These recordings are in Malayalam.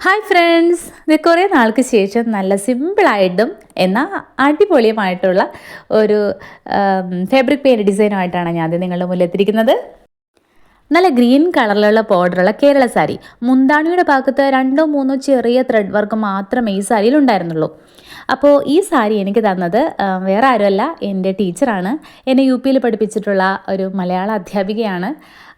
ഹായ് ഫ്രണ്ട്സ്, ഇത് കുറേ നാൾക്ക് ശേഷം നല്ല സിമ്പിളായിട്ടും എന്നാൽ അടിപൊളിയുമായിട്ടുള്ള ഒരു ഫാബ്രിക് പെയിൻറ് ഡിസൈനുമായിട്ടാണ് ഞാൻ നിങ്ങളുടെ മുന്നിലെത്തിയിരിക്കുന്നത്. നല്ല ഗ്രീൻ കളറിലുള്ള ബോർഡറുള്ള കേരള സാരി. മുന്താണിയുടെ ഭാഗത്ത് രണ്ടോ മൂന്നോ ചെറിയ ത്രെഡ് വർക്ക് മാത്രമേ ഈ സാരിയിൽ ഉണ്ടായിരുന്നുള്ളൂ. അപ്പോൾ ഈ സാരി എനിക്ക് തന്നത് വേറെ ആരുമല്ല, എൻ്റെ ടീച്ചറാണ്. എന്നെ UP-യിൽ പഠിപ്പിച്ചിട്ടുള്ള ഒരു മലയാള അധ്യാപികയാണ്.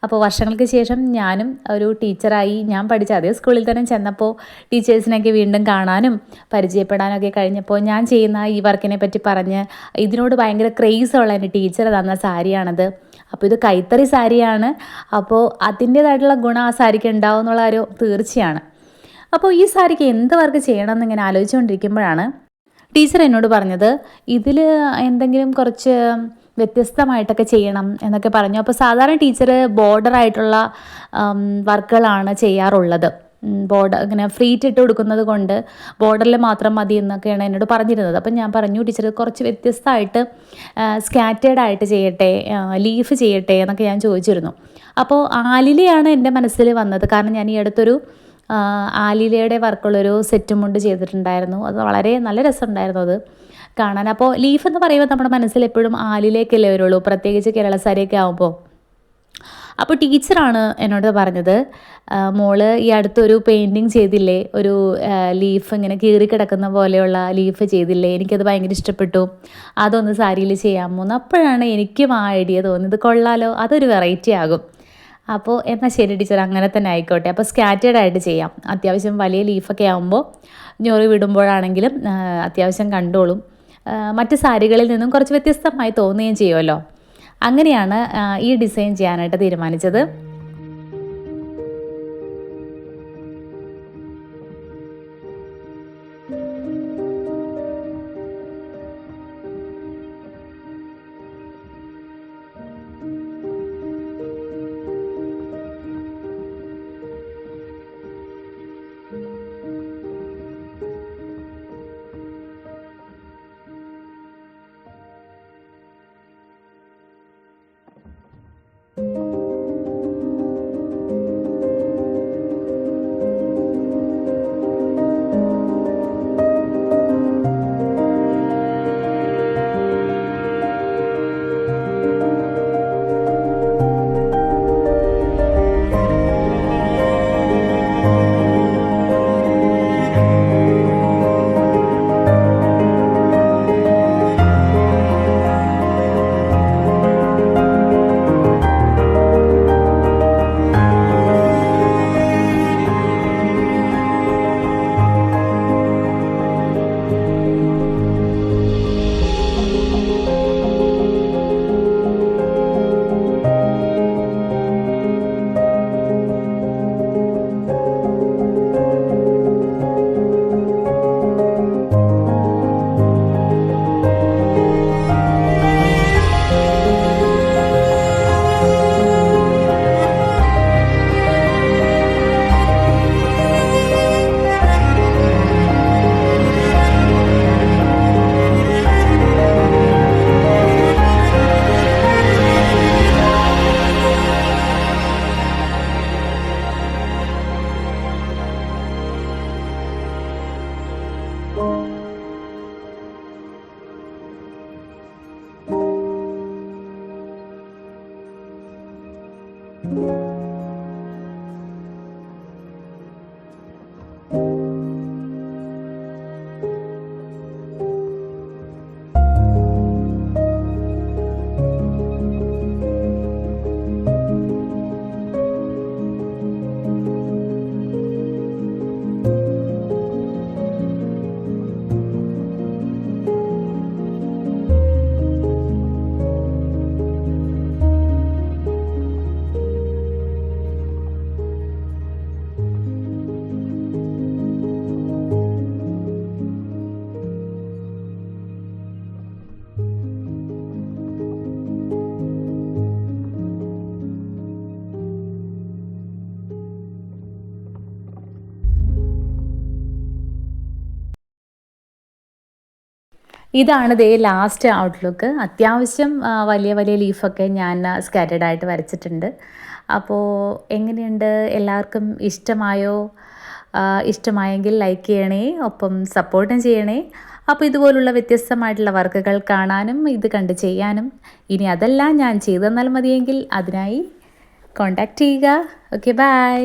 അപ്പോൾ വർഷങ്ങൾക്ക് ശേഷം ഞാനും ഒരു ടീച്ചറായി ഞാൻ പഠിച്ച അതേ സ്കൂളിൽ തന്നെ ചെന്നപ്പോൾ ടീച്ചേഴ്സിനൊക്കെ വീണ്ടും കാണാനും പരിചയപ്പെടാനും ഒക്കെ കഴിഞ്ഞപ്പോൾ ഞാൻ ചെയ്യുന്ന ഈ വർക്കിനെ പറ്റി പറഞ്ഞ് ഇതിനോട് ഭയങ്കര ക്രേസുള്ള എൻ്റെ ടീച്ചർ തന്ന സാരിയാണത്. അപ്പോൾ ഇത് കൈത്തറി സാരിയാണ്. അപ്പോൾ അതിൻ്റേതായിട്ടുള്ള ഗുണം ആ സാരിക്ക് ഉണ്ടാവും എന്നുള്ള ഒരു തീർച്ചയാണ്. അപ്പോൾ ഈ സാരിക്ക് എന്ത് വർക്ക് ചെയ്യണമെന്ന് ഇങ്ങനെ ആലോചിച്ചുകൊണ്ടിരിക്കുമ്പോഴാണ് ടീച്ചർ എന്നോട് പറഞ്ഞത് ഇതിൽ എന്തെങ്കിലും കുറച്ച് വ്യത്യസ്തമായിട്ടൊക്കെ ചെയ്യണം എന്നൊക്കെ പറഞ്ഞു. അപ്പോൾ സാധാരണ ടീച്ചർ ബോർഡറായിട്ടുള്ള വർക്കുകളാണ് ചെയ്യാറുള്ളത്. ബോർഡർ ഇങ്ങനെ ഫ്ലീറ്റ് ഇട്ട് കൊടുക്കുന്നത് കൊണ്ട് ബോർഡറിൽ മാത്രം മതി എന്നൊക്കെയാണ് എന്നോട് പറഞ്ഞിരുന്നത്. അപ്പം ഞാൻ പറഞ്ഞു ടീച്ചർ കുറച്ച് വ്യത്യസ്തമായിട്ട് സ്കാറ്റേഡ് ആയിട്ട് ചെയ്യട്ടെ, ലീഫ് ചെയ്യട്ടെ എന്നൊക്കെ ഞാൻ ചോദിച്ചിരുന്നു. അപ്പോൾ ആലിലയാണ് എൻ്റെ മനസ്സിൽ വന്നത്. കാരണം ഞാൻ ഈ അടുത്തൊരു ആലിലയുടെ വർക്കുള്ളൊരു സെറ്റും മുണ്ട് ചെയ്തിട്ടുണ്ടായിരുന്നു. അത് വളരെ നല്ല രസമുണ്ടായിരുന്നു അത് കാണാൻ. അപ്പോൾ ലീഫ് എന്ന് പറയുമ്പോൾ നമ്മുടെ മനസ്സിൽ എപ്പോഴും ആലിലേക്കല്ലേ വരുള്ളൂ, പ്രത്യേകിച്ച് കേരള സാരിയൊക്കെ ആകുമ്പോൾ. അപ്പോൾ ടീച്ചറാണ് എന്നോട് പറഞ്ഞത്, മോള് ഈ അടുത്തൊരു പെയിൻറ്റിങ് ചെയ്തില്ലേ, ഒരു ലീഫ് ഇങ്ങനെ കീറിക്കിടക്കുന്ന പോലെയുള്ള ലീഫ് ചെയ്തില്ലേ, എനിക്കത് ഭയങ്കര ഇഷ്ടപ്പെട്ടു, അതൊന്ന് സാരിയിൽ ചെയ്യാമോ എന്ന്. അപ്പോഴാണ് എനിക്കും ആ ഐഡിയ തോന്നിയത്, കൊള്ളാലോ, അതൊരു വെറൈറ്റി ആകും. അപ്പോൾ എന്നാൽ ശരി ടീച്ചർ, അങ്ങനെ തന്നെ ആയിക്കോട്ടെ. അപ്പോൾ സ്കാറ്റേഡ് ആയിട്ട് ചെയ്യാം. അത്യാവശ്യം വലിയ ലീഫൊക്കെ ആകുമ്പോൾ ഞൊറി വിടുമ്പോഴാണെങ്കിലും അത്യാവശ്യം കണ്ടോളും. മറ്റ് സാരികളിൽ നിന്നും കുറച്ച് വ്യത്യസ്തമായി തോന്നുകയും ചെയ്യുമല്ലോ. അങ്ങനെയാണ് ഈ ഡിസൈൻ ചെയ്യാനായിട്ട് തീരുമാനിച്ചത്. ഇതാണ് ദേ ലാസ്റ്റ് ഔട്ട്ലുക്ക്. അത്യാവശ്യം വലിയ വലിയ ലീഫൊക്കെ ഞാൻ സ്കാറ്റേഡ് ആയിട്ട് വരച്ചിട്ടുണ്ട്. അപ്പോൾ എങ്ങനെയുണ്ട്, എല്ലാവർക്കും ഇഷ്ടമായോ? ഇഷ്ടമായെങ്കിൽ ലൈക്ക് ചെയ്യണേ, ഒപ്പം സപ്പോർട്ടും ചെയ്യണേ. അപ്പോൾ ഇതുപോലുള്ള വ്യത്യസ്തമായിട്ടുള്ള വർക്കുകൾ കാണാനും ഇത് കണ്ട് ചെയ്യാനും, ഇനി അതെല്ലാം ഞാൻ ചെയ്തു തന്നാൽ മതിയെങ്കിൽ അതിനായി കോൺടാക്റ്റ് ചെയ്യുക. Okay, by.